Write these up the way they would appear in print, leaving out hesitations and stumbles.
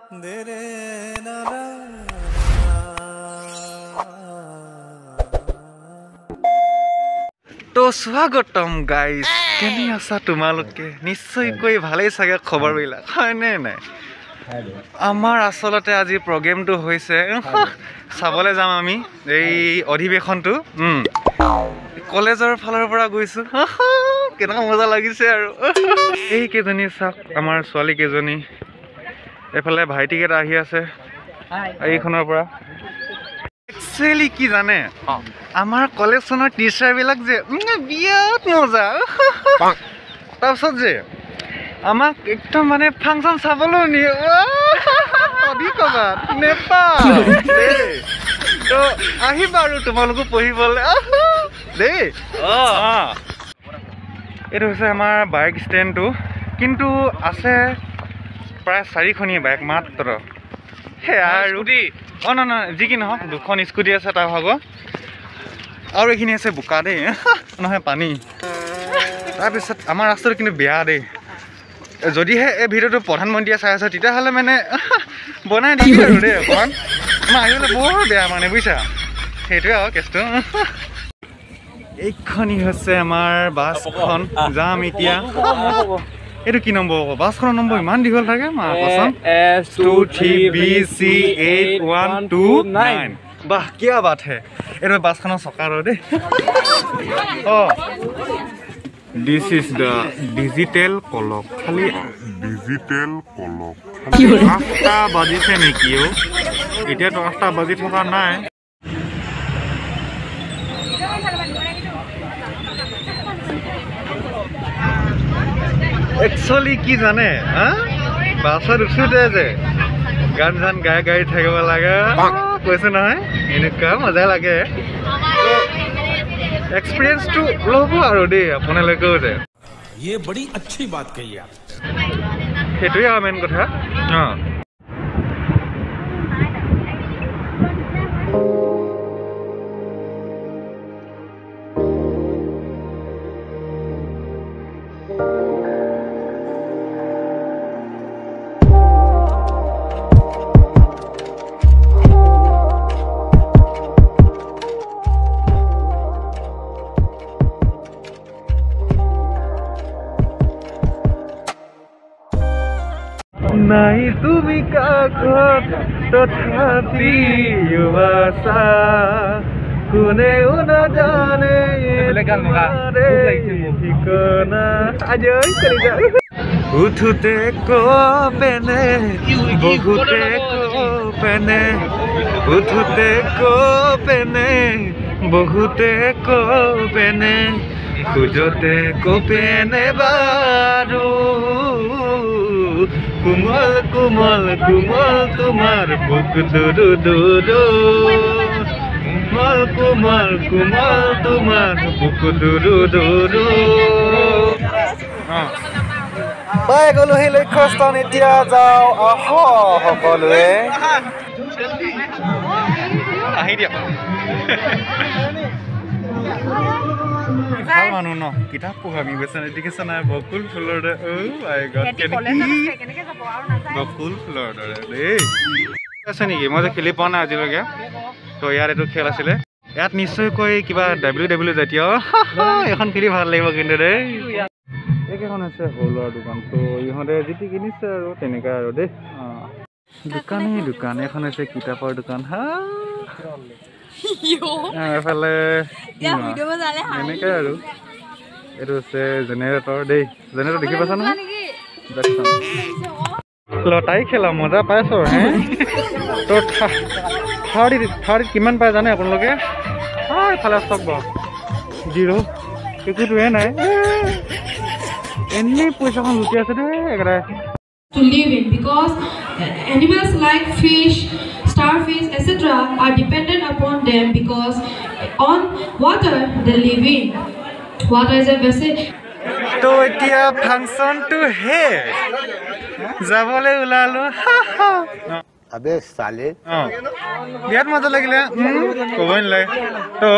তো স্বাগতম গাইজ কেনে আছা তোমালোকে নিশ্চয়কৈ ভালেই চাগে খবৰবিলাক হয়নে নাই আমাৰ আসলতে আজি প্ৰগ্ৰেমটো হৈছে চাবলৈ যাম আমি এই অধিৱেশনটো কলেজৰ ফালৰ পৰা গৈছো কেনেকুৱা মজা লাগিছে আৰু এই কেইজনী চাওক আমাৰ ছোৱালী কেইজনী এফালে ভাইটিকেইটা আহি আছে এইখনৰ পৰা একচুৱেলি কি জানে আমাৰ কলেজখনৰ টিচাৰবিলাক যে বিৰাট মজা তাৰপিছত যে আমাক একদম মানে ফাংচন চাবলৈ নিয়ে ক'ৰবাত নেপাল তো আহিবা আৰু তোমালোকো পঢ়িবলৈ দেই এইটো হৈছে আমাৰ বাইক ষ্টেণ্ডটো কিন্তু আছে প্ৰায় 4খনীয়া বাইক মাত্ৰ সেয়া আৰু নহয় যি কি নহওক 2খন স্কুটি আছে তাৰ ভাগৰ আৰু এইখিনি আছে বোকা দেই নহয় পানী তাৰপিছত আমাৰ ৰাস্তাটো কিন্তু বেয়া দেই যদিহে এই ভিডিঅ'টো প্ৰধানমন্ত্ৰীয়ে চাই আছে তেতিয়াহ'লে মানে বনাই দিবি আৰু দেই অকণমান আমাৰ আহিবলৈ বৰ বেয়া মানে বুজিছা সেইটোৱে আৰু কেছটো এইখনি হৈছে আমাৰ বাছখন যাম এতিয়া এইটো কি নম্বৰ হ'ব বাছখনৰ নম্বৰ ইমান দীঘল থাকে S23BC8129 বাহ কিয় বাত হে এইটো বাছখনৰ চকাৰ দেই দিছ ইজ দ্য ডিজিটেল কলক খালি 8টা বাজিছে নেকি এতিয়াতো 8টা বাজি থকা নাই একচুৱেলি কি জানে বাছত উঠোতে যে গান চান গাই থাকিব লাগে কৈছে নহয় এনেকুৱা মজা লাগে এক্সপিৰিয়েঞ্চটো ল'ব আৰু দেই আপোনালোকেও যে সেইটোৱে আৰু মেইন কথা নাই তুমি কাষত তথাপিও আছা কোনেও নাজানে ঠিকনা উঠোতে কপেনে বহুতে কপেনে উঠোতে কপেনে বহুতে কপেনে খোজতে কপেনে বাৰু কোমল কোমল কোমল তোমাৰ বুক দুৰু দুৰু কোমল কোমল কোমল তোমাৰ বুক দুৰু দুৰু পাই গ'লো সেই লক্ষ্যস্থান এতিয়া যাওঁ আহ সকলোৱে আহি দিয়ক ভাল মানুহ ন কিতাপ পঢ়া আমি গৈছে দেখিছে নাই বকুল ফুলৰ দৰে বকুল ফুলৰ দৰে দেই আছে নেকি মই যে খেলি পোৱা নাই আজিলৈকে তো ইয়াত এইটো খেল আছিলে ইয়াত নিশ্চয়কৈ কিবা WW জাতীয় এখন খেলি ভাল লাগিব কিন্তু দেই এইকেইখন আছে হলৰ দোকান তো ইহঁতে যিটো কিনিছে আৰু তেনেকুৱা আৰু দেই দোকান এখন আছে কিতাপৰ দোকান এফালে এনেকৈ আৰু এইটো হৈছে জেনেৰেটৰ দেই জেনেৰেটৰ দেখি পাইছা নহয় লটাৰী খেলা মজা পাইছ তো থাৰ্ড কিমান পাই জানে আপোনালোকে এইফালে চাওক বাৰু 0 একোটোৱে নাই এনেই পইচাখন লুটি আছে দেই একেবাৰে to live in because animals like fish starfish etc are dependent upon them because on water they live in water is a vessel তো এতিয়া ফাংচনটো হে যাবলৈ ওলালো अबे साले বিৰাট মজা লাগিলে ক'বই নালাগে তো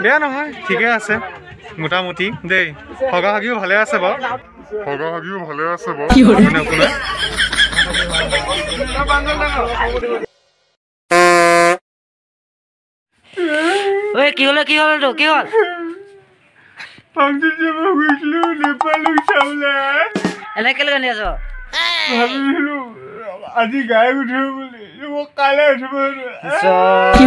বেয়া নহয় ঠিকে আছে মোটামুটি দেই হগা হাগিও ভালে আছে বাৰু ঐ কি হ'ল তো কি হ'ল ফাংচন যাব গৈছিলো নেপালক চাবলে এনেকে লৈ আনি আছ ভাবিছিলো আজি গাই উঠিব বুলি মই কাইলৈ উঠিব কি